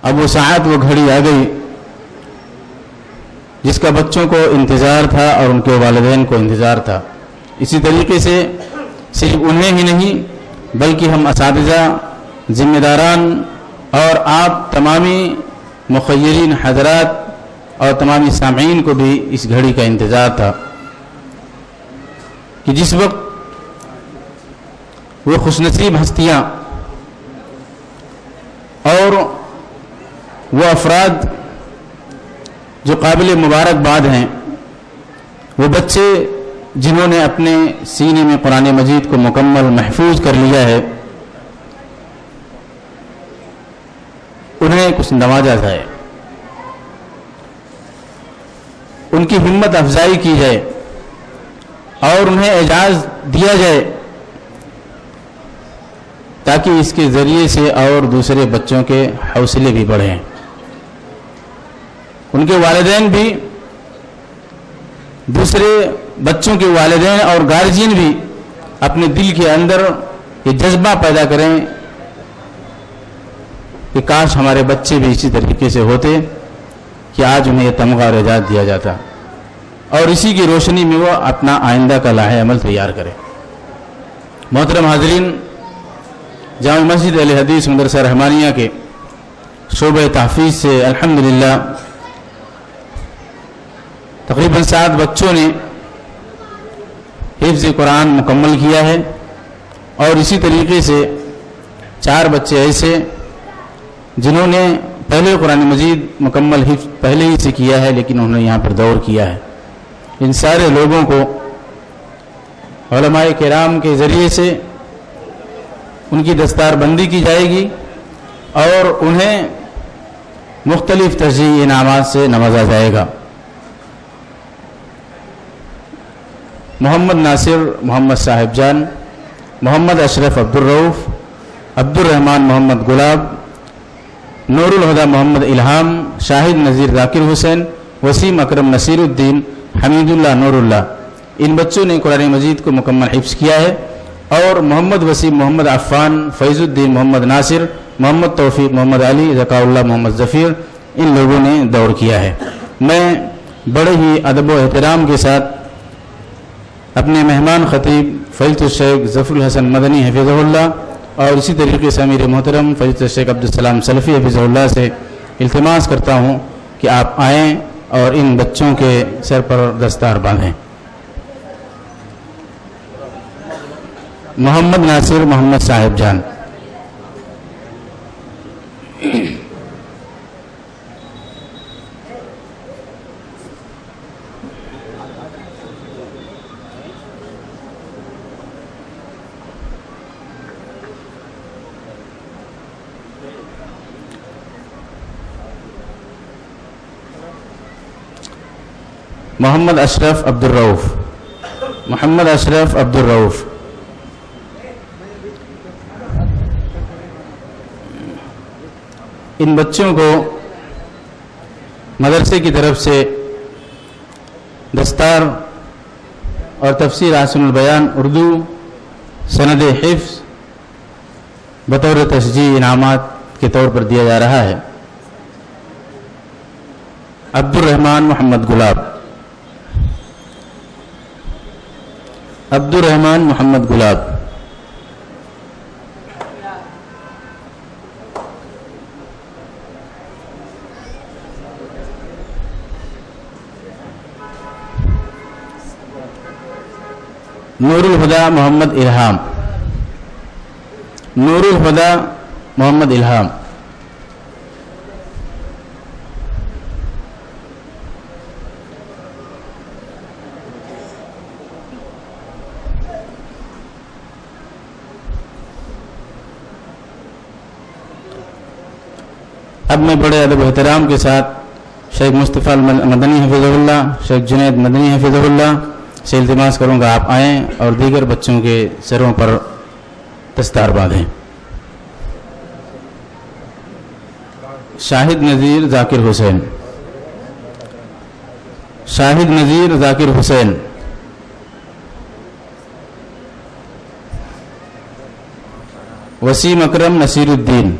اب وہ ساعت وہ گھڑی آ گئی جس کا بچوں کو انتظار تھا اور ان کے والدین کو انتظار تھا. اسی طریقے سے صرف انہیں ہی نہیں بلکہ ہم اساتذہ، ذمہ داران اور آپ تمامی مخیرین حضرات اور تمامی سامعین کو بھی اس گھڑی کا انتظار تھا کہ جس وقت وہ خوش نصیب ہستیاں اور وہ افراد جو قابل مبارکباد ہیں، وہ بچے جنہوں نے اپنے سینے میں قرآن مجید کو مکمل محفوظ کر لیا ہے، انہیں کچھ نوازا جائے، ان کی ہمت افزائی کی جائے اور انہیں اعزاز دیا جائے تاکہ اس کے ذریعے سے اور دوسرے بچوں کے حوصلے بھی بڑھیں، ان کے والدین بھی، دوسرے بچوں کے والدین اور گارجین بھی اپنے دل کے اندر یہ جذبہ پیدا کریں کہ کاش ہمارے بچے بھی اسی طریقے سے ہوتے کہ آج انہیں یہ تمغہ اور اعزاز دیا جاتا، اور اسی کی روشنی میں وہ اپنا آئندہ کا لاہ عمل تیار کرے. محترم حاضرین، جامع مسجد اہل حدیث مدرسہ رحمانیہ کے شعبہ تحفیظ سے الحمدللہ تقریباً 7 بچوں نے حفظ قرآن مکمل کیا ہے، اور اسی طریقے سے 4 بچے ایسے جنہوں نے پہلے قرآن مجید مکمل حفظ پہلے ہی سے کیا ہے لیکن انہوں نے یہاں پر دور کیا ہے. ان سارے لوگوں کو علماء کرام کے ذریعے سے ان کی دستار بندی کی جائے گی اور انہیں مختلف تشجیعی انعامات سے نوازا جائے گا. محمد ناصر محمد صاحب جان، محمد اشرف عبدالرؤف، عبدالرحمن محمد گلاب، نور الہدی محمد الہام، شاہد نذیر ذاکر حسین، وسیم اکرم نصیر الدین، حمید اللہ نور اللہ. ان بچوں نے قرآن مجید کو مکمل حفظ کیا ہے، اور محمد وسیم محمد عفان، فیض الدین محمد ناصر، محمد توفیق محمد علی، ذکاء اللہ محمد ظفیر، ان لوگوں نے دور کیا ہے. میں بڑے ہی ادب و احترام کے ساتھ اپنے مہمان خطیب فضیلت الشیخ ظفر الحسن مدنی حفظہ اللہ اور اسی طریقے سے امیر محترم فضیلت الشیخ عبدالسلام سلفی حفظہ اللہ سے التماس کرتا ہوں کہ آپ آئیں اور ان بچوں کے سر پر دستار باندھیں. محمد ناصر محمد صاحب جان. محمد اشرف عبدالرؤف، محمد اشرف عبدالرؤف. ان بچوں کو مدرسے کی طرف سے دستار اور تفسیر حسن البیان اردو سند حفظ بطور تشجیعی انعامات کے طور پر دیا جا رہا ہے. عبدالرحمن محمد گلاب، عبدالرحمن محمد گلاب. نور الہدی محمد الہام، نور الہدی محمد الہام. اب میں بڑے ادب و احترام کے ساتھ شیخ مصطفیٰ مدنی حفظہ اللہ، شیخ جنید مدنی حفظہ اللہ سے التماس کروں گا آپ آئیں اور دیگر بچوں کے سروں پر دستار باندھیں. شاہد نذیر ذاکر حسین، شاہد نذیر ذاکر حسین. وسیم اکرم نصیر الدین،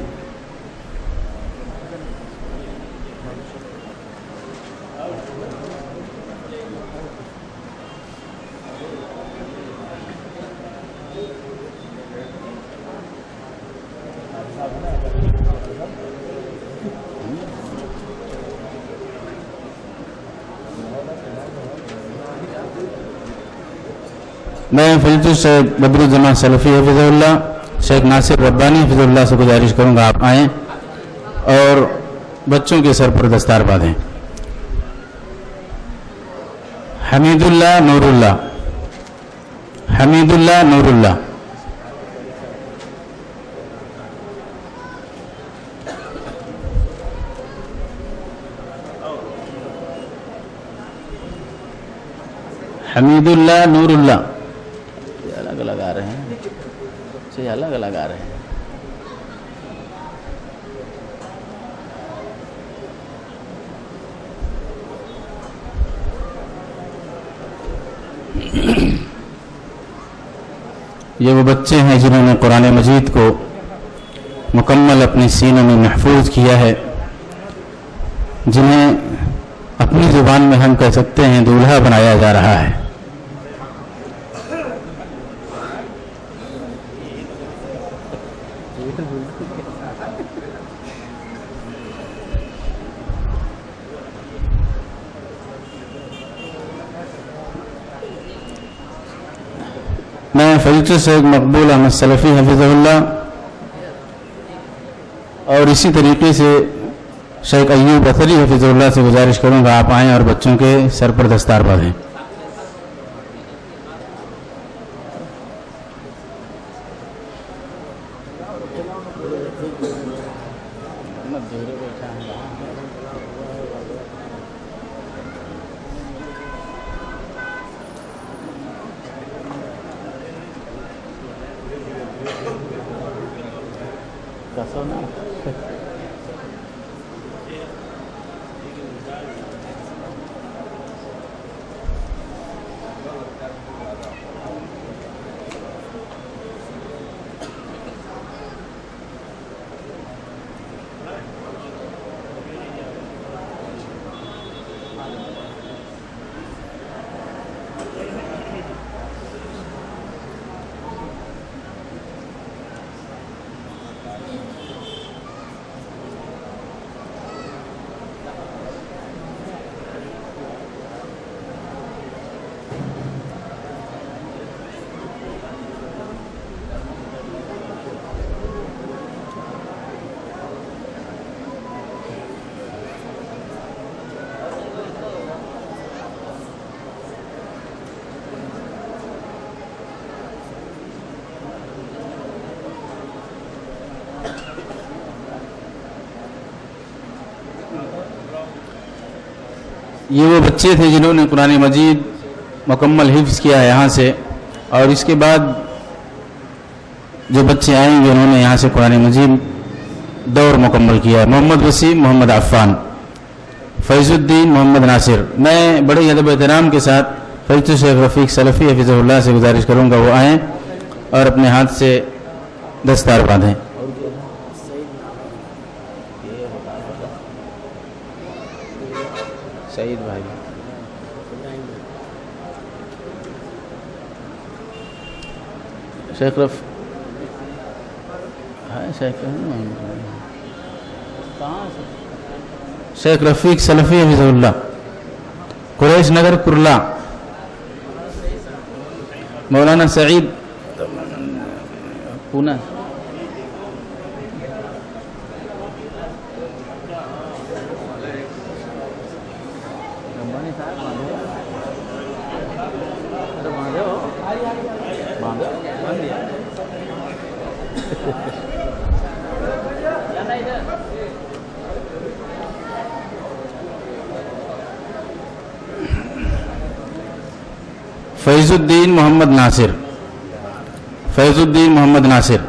میں فضیلت الشیخ بدرالزمان سلفی حفظہ اللہ، شیخ ناصر ربانی حفظہ اللہ سے گزارش کروں گا آپ آئیں اور بچوں کے سر پر دستار باندھیں۔ حمید اللہ نور اللہ، حمید اللہ نور اللہ، حمید اللہ نور اللہ، الگ الگ آ رہے ہیں، الگ الگ آ رہے ہیں۔ یہ وہ بچے ہیں جنہوں نے قرآن مجید کو مکمل اپنے سینوں میں محفوظ کیا ہے، جنہیں اپنی زبان میں ہم کہہ سکتے ہیں دولہا بنایا جا رہا ہے۔ میں فضیلت الشیخ مقبول احمد سلفی حفظہ اللہ اور اسی طریقے سے شیخ ایوب اثری حفظہ اللہ سے گزارش کروں گا آپ آئیں اور بچوں کے سر پر دستار باندھیں۔ یہ وہ بچے تھے جنہوں نے قرآن مجید مکمل حفظ کیا ہے یہاں سے، اور اس کے بعد جو بچے آئیں گے انہوں نے یہاں سے قرآن مجید دور مکمل کیا ہے۔ محمد وسیم، محمد عفان، فیض الدین، محمد ناصر۔ میں بڑے ادب احترام کے ساتھ فضیلت الشیخ رفیق سلفی حفظہ اللہ سے گزارش کروں گا وہ آئیں اور اپنے ہاتھ سے دستار باندھیں۔ سعید بھائی، شیخ شیخ رفیق سلفی حفظہ اللہ، قریش نگر کرلا۔ مولانا سعید پونا، فیض الدین محمد ناصر، فیض الدین محمد ناصر۔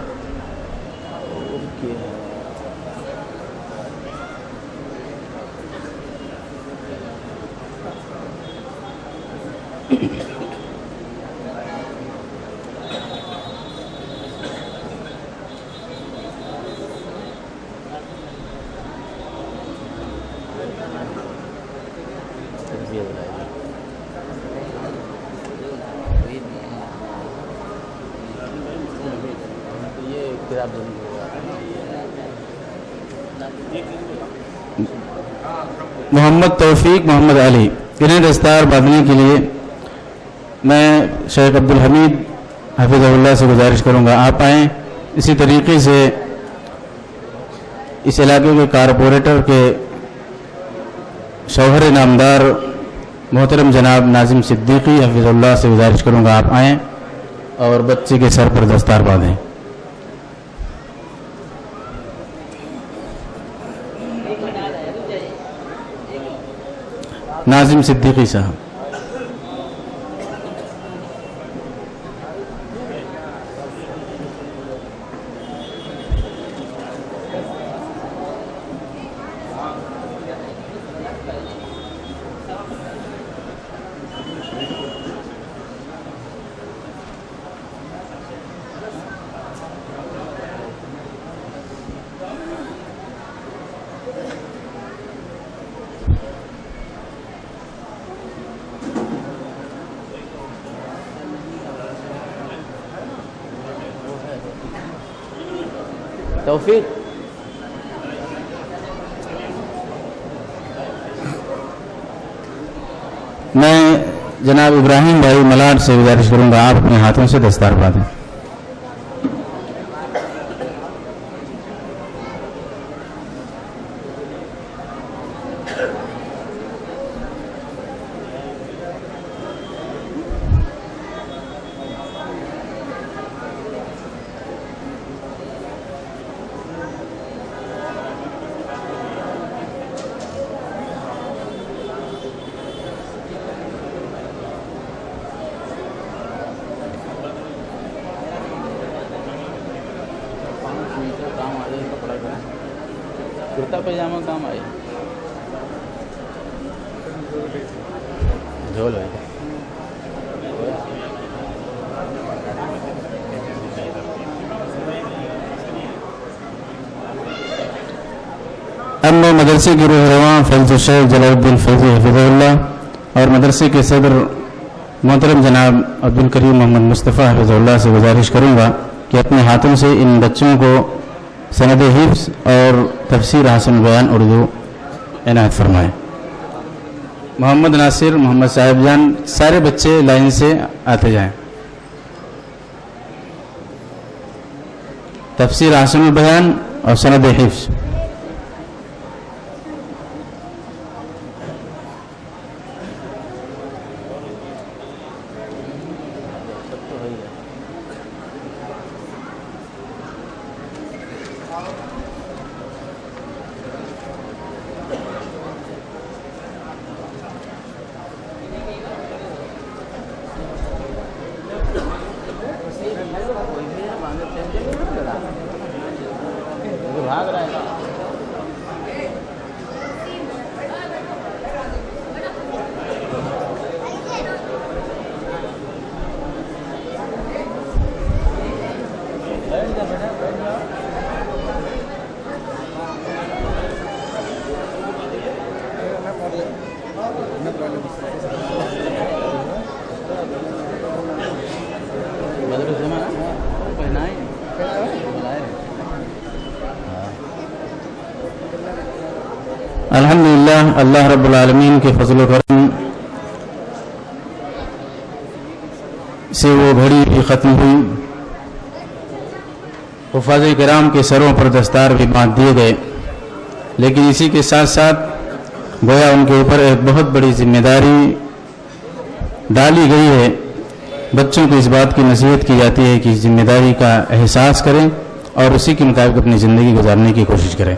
محمد توفیق، محمد علی۔ انہیں دستار باندھنے کے لیے میں شیخ عبدالحمید حفظہ اللہ سے گزارش کروں گا آپ آئیں. اسی طریقے سے اس علاقے کے کارپوریٹر کے شوہر نامدار محترم جناب ناظم صدیقی حفظہ اللہ سے گزارش کروں گا آپ آئیں اور بچے کے سر پر دستار باندھیں. ناظم صدیقی صاحب. توفیق. میں جناب ابراہیم بھائی ملاڈ سے گزارش کروں گا آپ اپنے ہاتھوں سے دستار باندھیں. کرتا پائجامہ کام آئے جھول ہے. اب میں مدرسے کے روح رواں فیض الشیخ جلال الدین فیضی حفظہ اللہ اور مدرسے کے صدر محترم جناب عبدالکریم محمد مصطفیٰ حفظہ اللہ سے گزارش کروں گا کہ اپنے ہاتھوں سے ان بچوں کو سند حفظ اور تفسیر حسن بیان اردو عنایت فرمائیں. محمد ناصر محمد صاحب جان سارے بچے لائن سے آتے جائیں. تفسیر حسن بیان اور سند حفظ. الحمدللہ اللہ رب العالمین کے فضل و کرم سے وہ گھڑی بھی ختم ہوئی. حفاظ کرام کے سروں پر دستار بھی باندھ دیے گئے، لیکن اسی کے ساتھ ساتھ گویا ان کے اوپر ایک بہت بڑی ذمہ داری ڈالی گئی ہے. بچوں کو اس بات کی نصیحت کی جاتی ہے کہ اس ذمہ داری کا احساس کریں اور اسی کے مطابق اپنی زندگی گزارنے کی کوشش کریں.